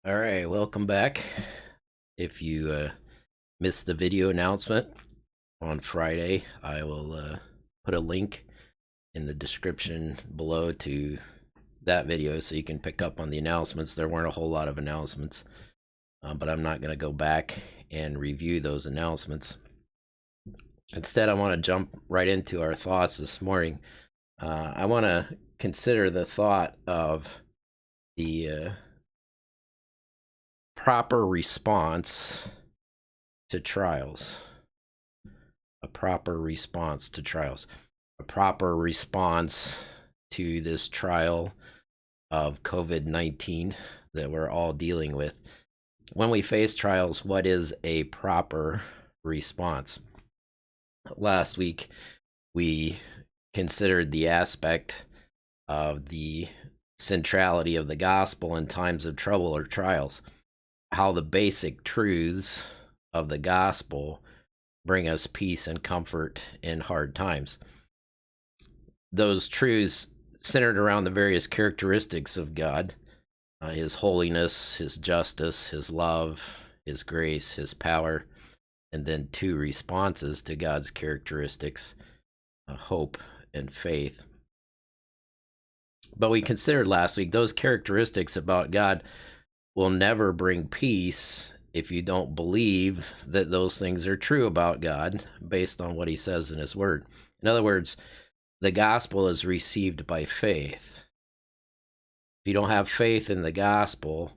All right, welcome back. If you missed the video announcement on Friday, I will put a link in the description below to that video so you can pick up on the announcements. There weren't a whole lot of announcements, but I'm not going to go back and review those announcements. Instead, I want to jump right into our thoughts this morning. I want to consider the thought of the proper response to trials. A proper response to trials. A proper response to this trial of COVID-19 that we're all dealing with. When we face trials, what is a proper response? Last week, we considered the aspect of the centrality of the gospel in times of trouble or trials, how the basic truths of the gospel bring us peace and comfort in hard times. Those truths centered around the various characteristics of God, his holiness, his justice, his love, his grace, his power, and then two responses to God's characteristics, hope and faith. But we considered last week those characteristics about God will never bring peace if you don't believe that those things are true about God based on what he says in his word. In other words, the gospel is received by faith. If you don't have faith in the gospel,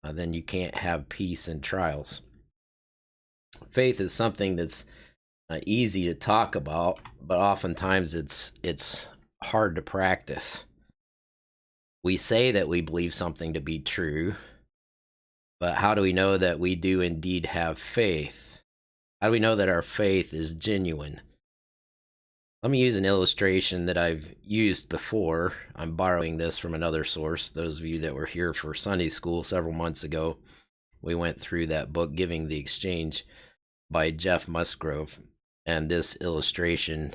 then you can't have peace in trials. Faith is something that's easy to talk about, but oftentimes it's hard to practice. We say that we believe something to be true, but how do we know that we do indeed have faith? How do we know that our faith is genuine? Let me use an illustration that I've used before. I'm borrowing this from another source. Those of you that were here for Sunday school several months ago, we went through that book, Giving the Exchange, by Jeff Musgrove. And this illustration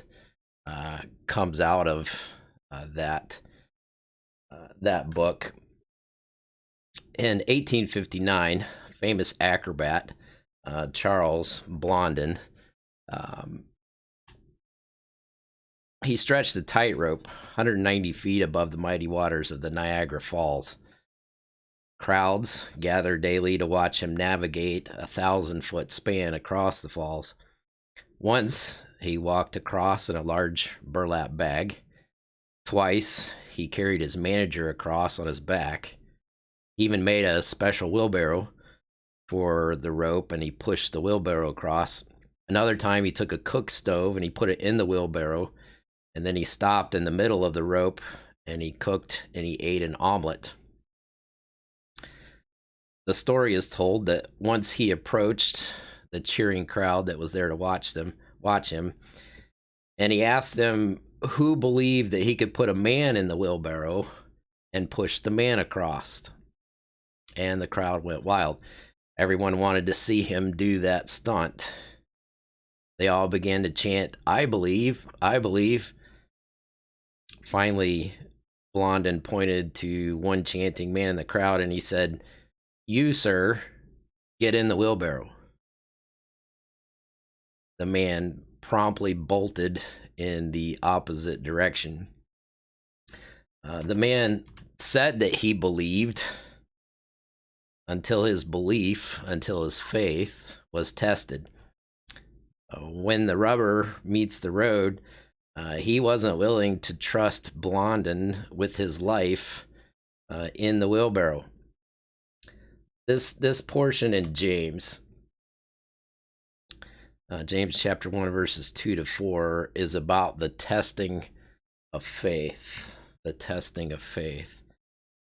comes out of that book. In 1859, famous acrobat Charles Blondin, he stretched the tightrope 190 feet above the mighty waters of the Niagara Falls. Crowds gather daily to watch him navigate a 1,000-foot span across the falls. Once, he walked across in a large burlap bag. Twice, he carried his manager across on his back. He even made a special wheelbarrow for the rope, and he pushed the wheelbarrow across. Another time, he took a cook stove and he put it in the wheelbarrow, and then he stopped in the middle of the rope, and he cooked and he ate an omelet. The story is told that once he approached the cheering crowd that was there to watch him, and he asked them who believed that he could put a man in the wheelbarrow and push the man across. And the crowd went wild. Everyone wanted to see him do that stunt. They all began to chant, "I believe, I believe." Finally, Blondin pointed to one chanting man in the crowd and he said, "You, sir, get in the wheelbarrow." The man promptly bolted in the opposite direction. The man said that he believed until his faith was tested. When the rubber meets the road, he wasn't willing to trust Blondin with his life in the wheelbarrow. This portion in James chapter 1, verses 2 to 4, is about the testing of faith. The testing of faith.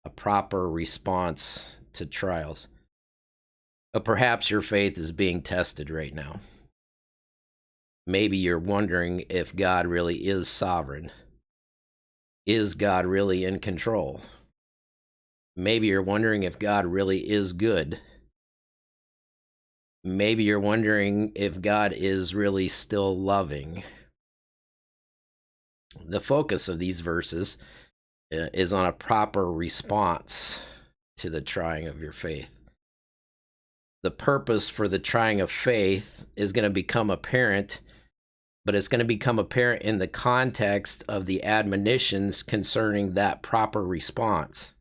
A proper response to trials. But perhaps your faith is being tested right now. Maybe you're wondering if God really is sovereign. Is God really in control? Maybe you're wondering if God really is good. Maybe you're wondering if God is really still loving. The focus of these verses is on a proper response to the trying of your faith. the purpose for the trying of faith is going to become apparent, but it's going to become apparent in the context of the admonitions concerning that proper response.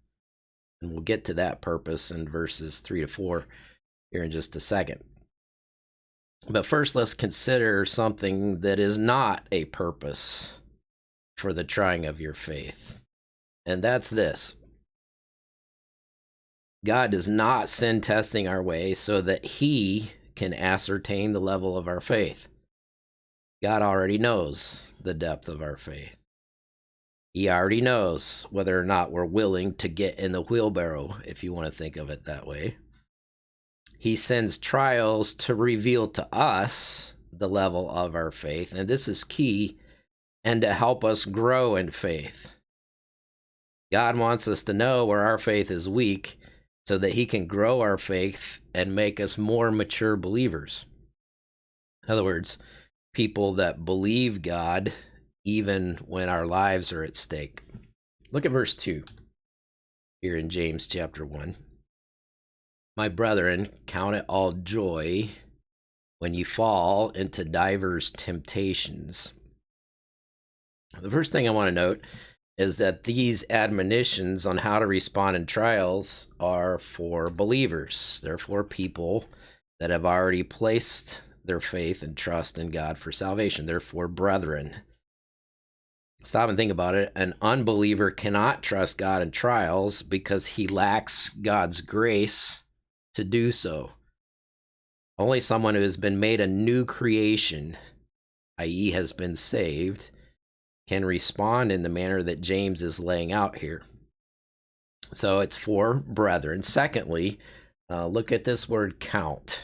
And we'll get to that purpose in verses 3 to 4 here in just a second. But first, let's consider something that is not a purpose for the trying of your faith. And that's this. God does not send testing our way so that he can ascertain the level of our faith. God already knows the depth of our faith. He already knows whether or not we're willing to get in the wheelbarrow, if you want to think of it that way. He sends trials to reveal to us the level of our faith, and this is key, and to help us grow in faith. God wants us to know where our faith is weak so that he can grow our faith and make us more mature believers. In other words, people that believe God even when our lives are at stake. Look at verse 2 here in James chapter 1. My brethren, count it all joy when you fall into divers temptations. The first thing I want to note is that these admonitions on how to respond in trials are for believers. They're for people that have already placed their faith and trust in God for salvation. They're for brethren. Stop and think about it. An unbeliever cannot trust God in trials because he lacks God's grace to do so. Only someone who has been made a new creation, i.e., has been saved, can respond in the manner that James is laying out here. So it's for brethren. Secondly, look at this word count.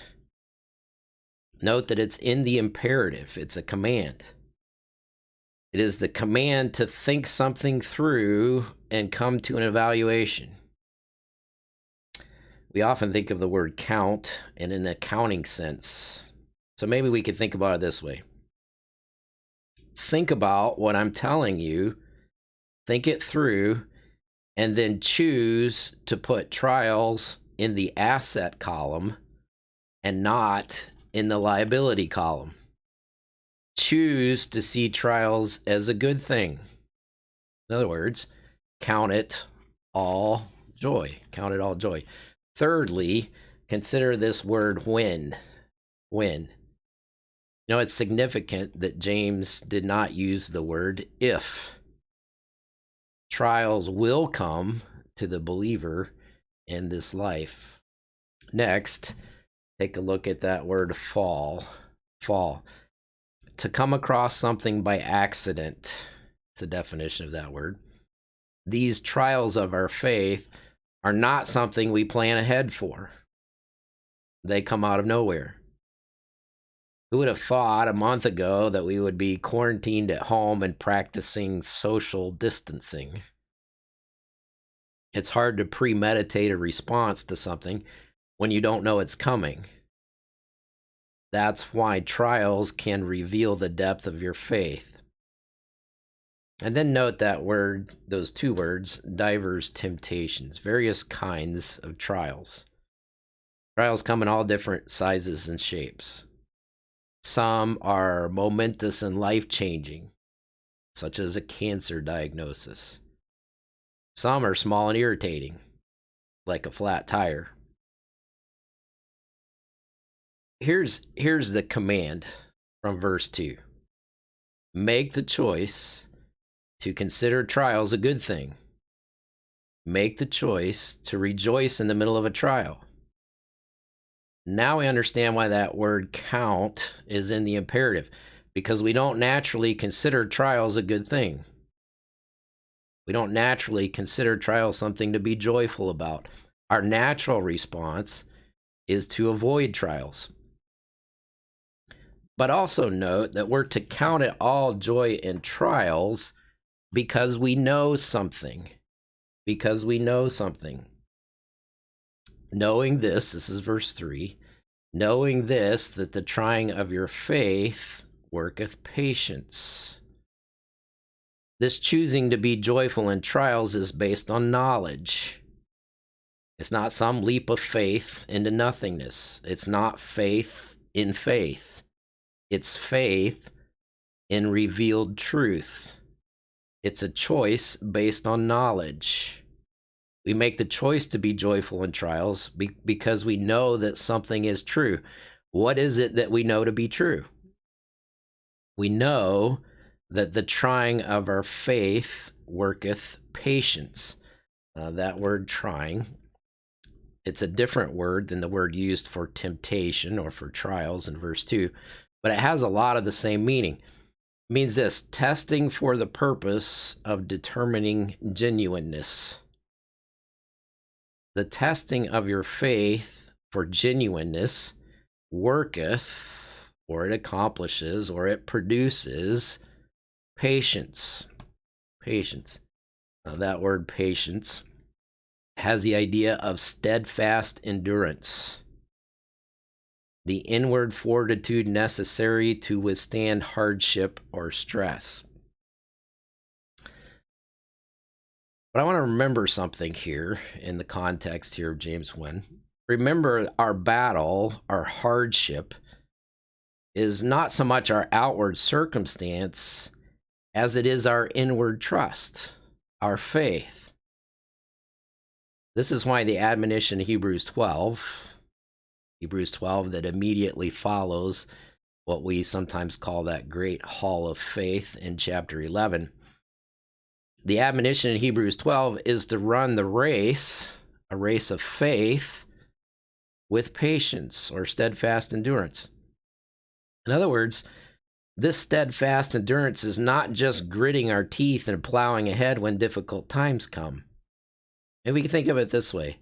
Note that it's in the imperative. It's a command. It is the command to think something through and come to an evaluation. We often think of the word count in an accounting sense. So maybe we could think about it this way. Think about what I'm telling you, think it through, and then choose to put trials in the asset column and not in the liability column. Choose to see trials as a good thing. In other words, count it all joy. Count it all joy. Thirdly, consider this word when. When. You know, it's significant that James did not use the word if. Trials will come to the believer in this life. Next, take a look at that word fall. Fall. To come across something by accident. It's a definition of that word. These trials of our faith are not something we plan ahead for. They come out of nowhere. Who would have thought a month ago that we would be quarantined at home and practicing social distancing? It's hard to premeditate a response to something when you don't know it's coming. That's why trials can reveal the depth of your faith. And then note that word, those two words, divers temptations, various kinds of trials. Trials come in all different sizes and shapes. Some are momentous and life-changing, such as a cancer diagnosis. Some are small and irritating, like a flat tire. Here's the command from verse 2. Make the choice to consider trials a good thing. Make the choice to rejoice in the middle of a trial. Now we understand why that word count is in the imperative, because we don't naturally consider trials a good thing. We don't naturally consider trials something to be joyful about. Our natural response is to avoid trials. But also note that we're to count it all joy in trials because we know something. Because we know something. Knowing this is verse 3, knowing this, that the trying of your faith worketh patience. This choosing to be joyful in trials is based on knowledge. It's not some leap of faith into nothingness. It's not faith in faith. It's faith in revealed truth. It's a choice based on knowledge. We make the choice to be joyful in trials because we know that something is true. What is it that we know to be true? We know that the trying of our faith worketh patience. That word trying, it's a different word than the word used for temptation or for trials in verse 2, but it has a lot of the same meaning. It means this: testing for the purpose of determining genuineness. The testing of your faith for genuineness worketh, or it accomplishes, or it produces patience. Patience. Now, that word patience has the idea of steadfast endurance, the inward fortitude necessary to withstand hardship or stress. But I want to remember something here in the context here of James 1. Remember, our battle, our hardship, is not so much our outward circumstance as it is our inward trust, our faith. This is why the admonition in Hebrews 12 that immediately follows what we sometimes call that great hall of faith in chapter 11. The admonition in Hebrews 12 is to run the race, a race of faith, with patience or steadfast endurance. In other words, this steadfast endurance is not just gritting our teeth and plowing ahead when difficult times come. And we can think of it this way: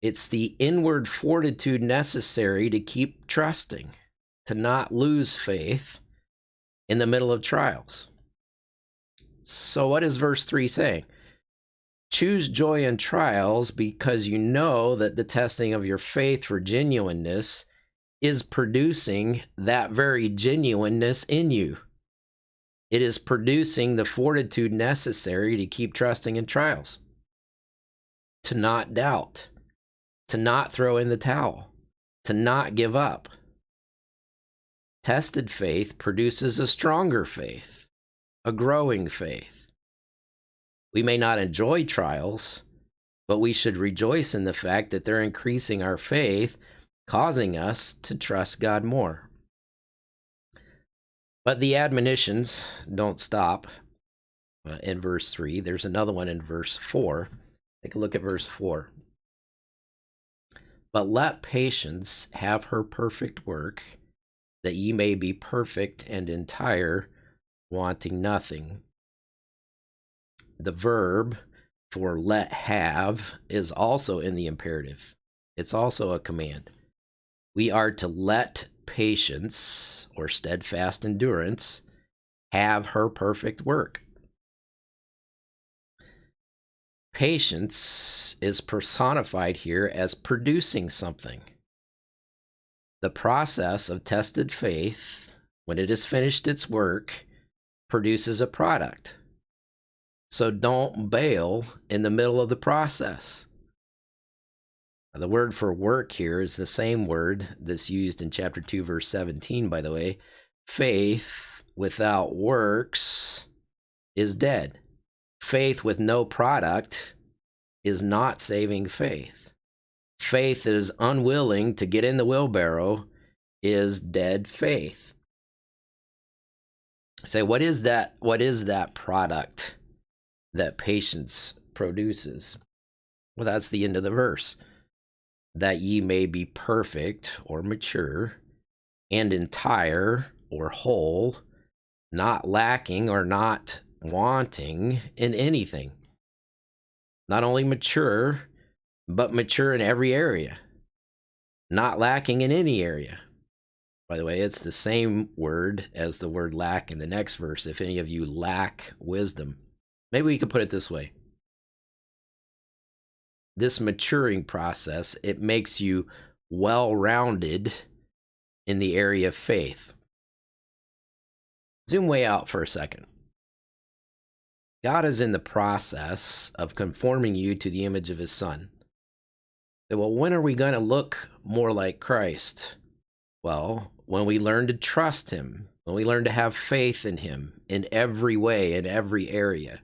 it's the inward fortitude necessary to keep trusting, to not lose faith in the middle of trials. So what is verse 3 saying? Choose joy in trials because you know that the testing of your faith for genuineness is producing that very genuineness in you. It is producing the fortitude necessary to keep trusting in trials, to not doubt, to not throw in the towel, to not give up. Tested faith produces a stronger faith, a growing faith. We may not enjoy trials, but we should rejoice in the fact that they're increasing our faith, causing us to trust God more. But the admonitions don't stop in verse 3. There's another one in verse 4. Take a look at verse 4. But let patience have her perfect work, that ye may be perfect and entire, wanting nothing. The verb for let have is also in the imperative. It's also a command. We are to let patience or steadfast endurance have her perfect work. Patience is personified here as producing something. The process of tested faith, when it has finished its work, produces a product. So don't bail in the middle of the process. The word for work here is the same word that's used in chapter 2, verse 17, by the way. Faith without works is dead. Faith with no product is not saving faith. Faith that is unwilling to get in the wheelbarrow is dead faith. Say, what is that? What is that product that patience produces? Well, that's the end of the verse. That ye may be perfect or mature and entire or whole, not lacking or not wanting in anything. Not only mature, but mature in every area. Not lacking in any area. By the way, it's the same word as the word lack in the next verse. If any of you lack wisdom. Maybe we could put it this way. This maturing process, it makes you well-rounded in the area of faith. Zoom way out for a second. God is in the process of conforming you to the image of his Son. Well, when are we going to look more like Christ? Well, when we learn to trust him, when we learn to have faith in him in every way, in every area.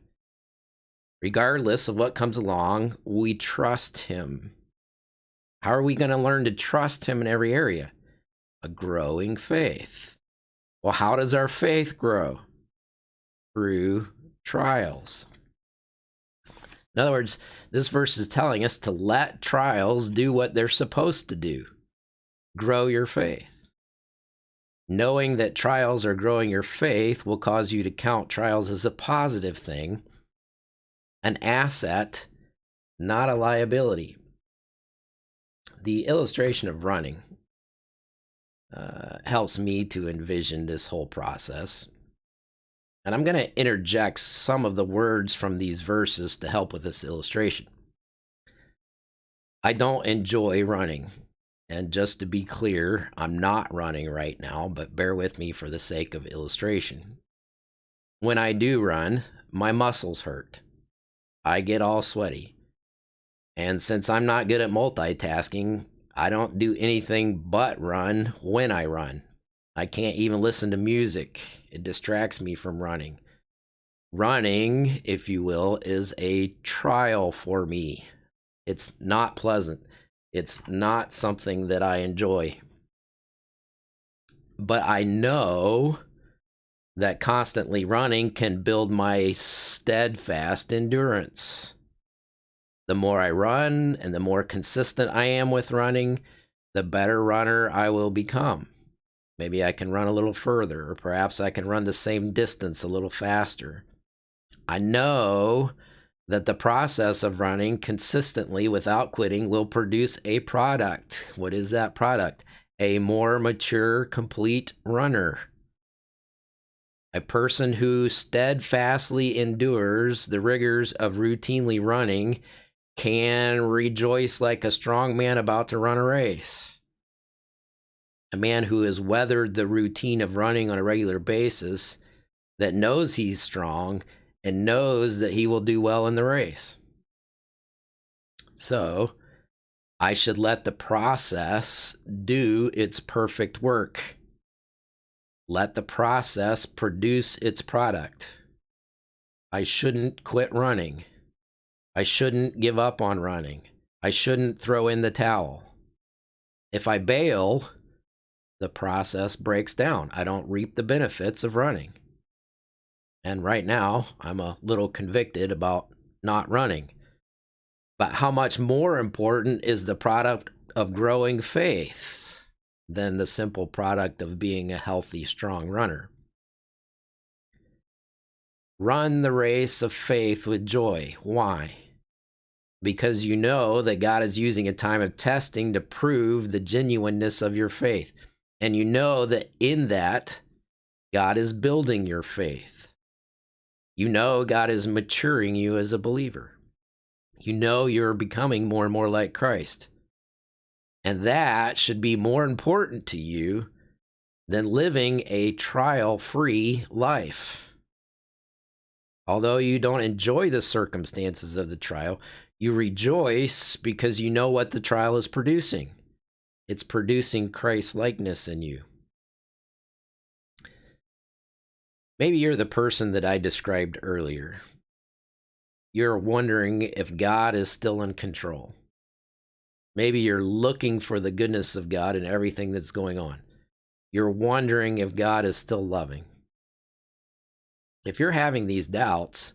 Regardless of what comes along, we trust him. How are we going to learn to trust him in every area? A growing faith. Well, how does our faith grow? Through trials. In other words, this verse is telling us to let trials do what they're supposed to do. Grow your faith. Knowing that trials are growing your faith will cause you to count trials as a positive thing, an asset, not a liability. The illustration of running helps me to envision this whole process. And I'm going to interject some of the words from these verses to help with this illustration. I don't enjoy running. And just to be clear, I'm not running right now, but bear with me for the sake of illustration. When I do run, my muscles hurt. I get all sweaty. And since I'm not good at multitasking, I don't do anything but run when I run. I can't even listen to music. It distracts me from running. Running, if you will, is a trial for me. It's not pleasant. It's not something that I enjoy. But I know that constantly running can build my steadfast endurance. The more I run and the more consistent I am with running, the better runner I will become. Maybe I can run a little further, or perhaps I can run the same distance a little faster. I know that the process of running consistently without quitting will produce a product. What is that product? A more mature, complete runner. A person who steadfastly endures the rigors of routinely running can rejoice like a strong man about to run a race. A man who has weathered the routine of running on a regular basis, that knows he's strong and knows that he will do well in the race. So, I should let the process do its perfect work. Let the process produce its product. I shouldn't quit running. I shouldn't give up on running. I shouldn't throw in the towel. If I bail, the process breaks down. I don't reap the benefits of running. And right now, I'm a little convicted about not running. But how much more important is the product of growing faith than the simple product of being a healthy, strong runner? Run the race of faith with joy. Why? Because you know that God is using a time of testing to prove the genuineness of your faith. And you know that in that, God is building your faith. You know God is maturing you as a believer. You know you're becoming more and more like Christ. And that should be more important to you than living a trial-free life. Although you don't enjoy the circumstances of the trial, you rejoice because you know what the trial is producing. It's producing Christ-likeness in you. Maybe you're the person that I described earlier. You're wondering if God is still in control. Maybe you're looking for the goodness of God in everything that's going on. You're wondering if God is still loving. If you're having these doubts,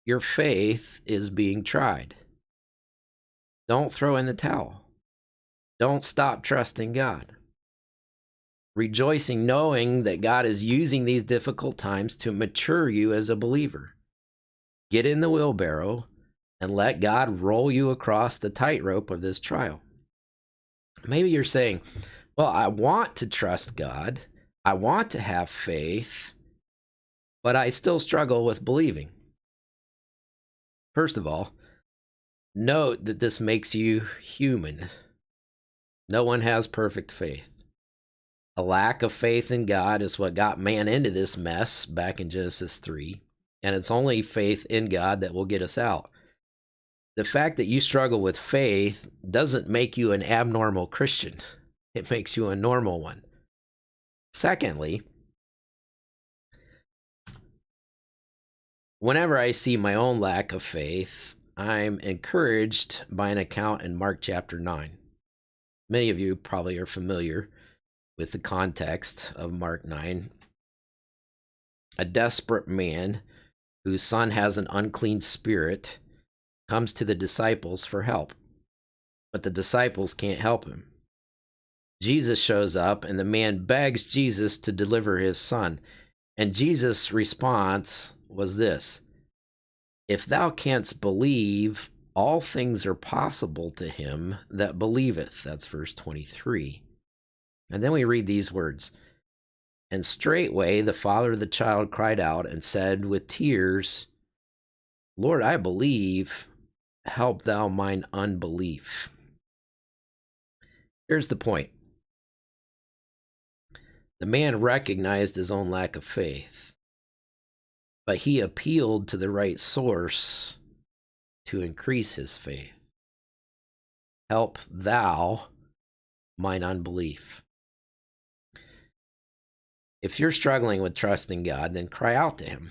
your faith is being tried. Don't throw in the towel. Don't stop trusting God. Rejoicing knowing that God is using these difficult times to mature you as a believer. Get in the wheelbarrow and let God roll you across the tightrope of this trial. Maybe you're saying, well, I want to trust God. I want to have faith, but I still struggle with believing. First of all, note that this makes you human. No one has perfect faith. A lack of faith in God is what got man into this mess back in Genesis 3, and it's only faith in God that will get us out. The fact that you struggle with faith doesn't make you an abnormal Christian. It makes you a normal one. Secondly, whenever I see my own lack of faith, I'm encouraged by an account in Mark chapter 9. Many of you probably are familiar with the context of Mark 9. A desperate man whose son has an unclean spirit comes to the disciples for help, but the disciples can't help him. Jesus shows up, and the man begs Jesus to deliver his son. And Jesus' response was this: "If thou canst believe, all things are possible to him that believeth." That's verse 23. And then we read these words: "And straightway the father of the child cried out and said with tears, Lord, I believe, help thou mine unbelief." Here's the point. The man recognized his own lack of faith, but he appealed to the right source to increase his faith. Help thou mine unbelief. If you're struggling with trusting God, then cry out to him.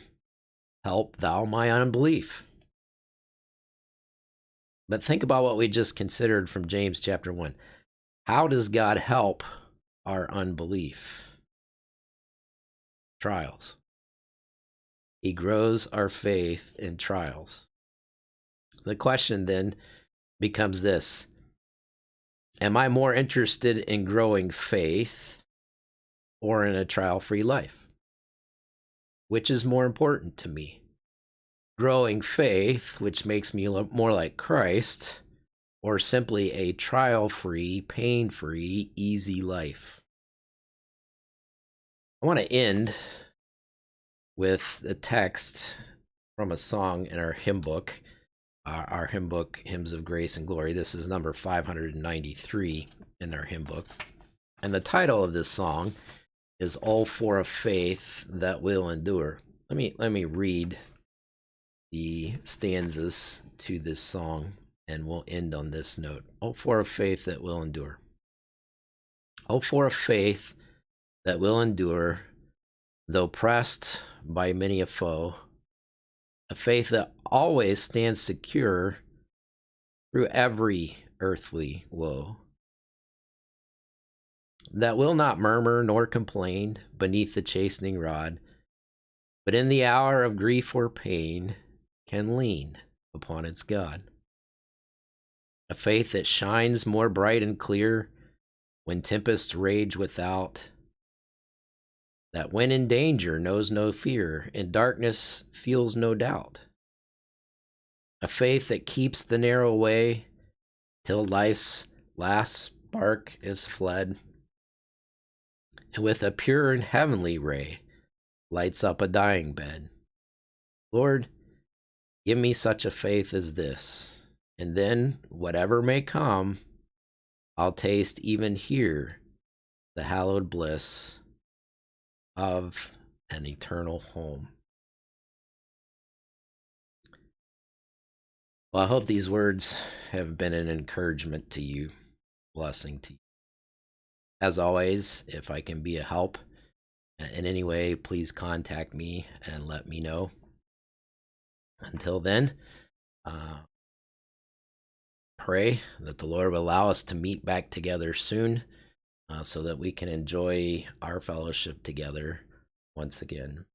Help thou my unbelief. But think about what we just considered from James chapter 1. How does God help our unbelief? Trials. He grows our faith in trials. The question then becomes this: am I more interested in growing faith or in a trial-free life? Which is more important to me? Growing faith, which makes me more like Christ, or simply a trial-free, pain-free, easy life? I want to end with a text from a song in our hymn book, our hymn book, Hymns of Grace and Glory. This is number 593 in our hymn book. And the title of this song is "All for a Faith That Will Endure." Let me read the stanzas to this song, and we'll end on this note. Oh, for a faith that will endure. Oh, for a faith that will endure, though pressed by many a foe, a faith that always stands secure through every earthly woe, that will not murmur nor complain beneath the chastening rod, but in the hour of grief or pain can lean upon its God. A faith that shines more bright and clear when tempests rage without, that when in danger knows no fear, in darkness feels no doubt. A faith that keeps the narrow way till life's last spark is fled, and with a pure and heavenly ray lights up a dying bed. Lord, give me such a faith as this, and then, whatever may come, I'll taste even here the hallowed bliss of an eternal home. Well, I hope these words have been an encouragement to you, blessing to you. As always, if I can be a help in any way, please contact me and let me know. Until then, pray that the Lord will allow us to meet back together soon, so that we can enjoy our fellowship together once again.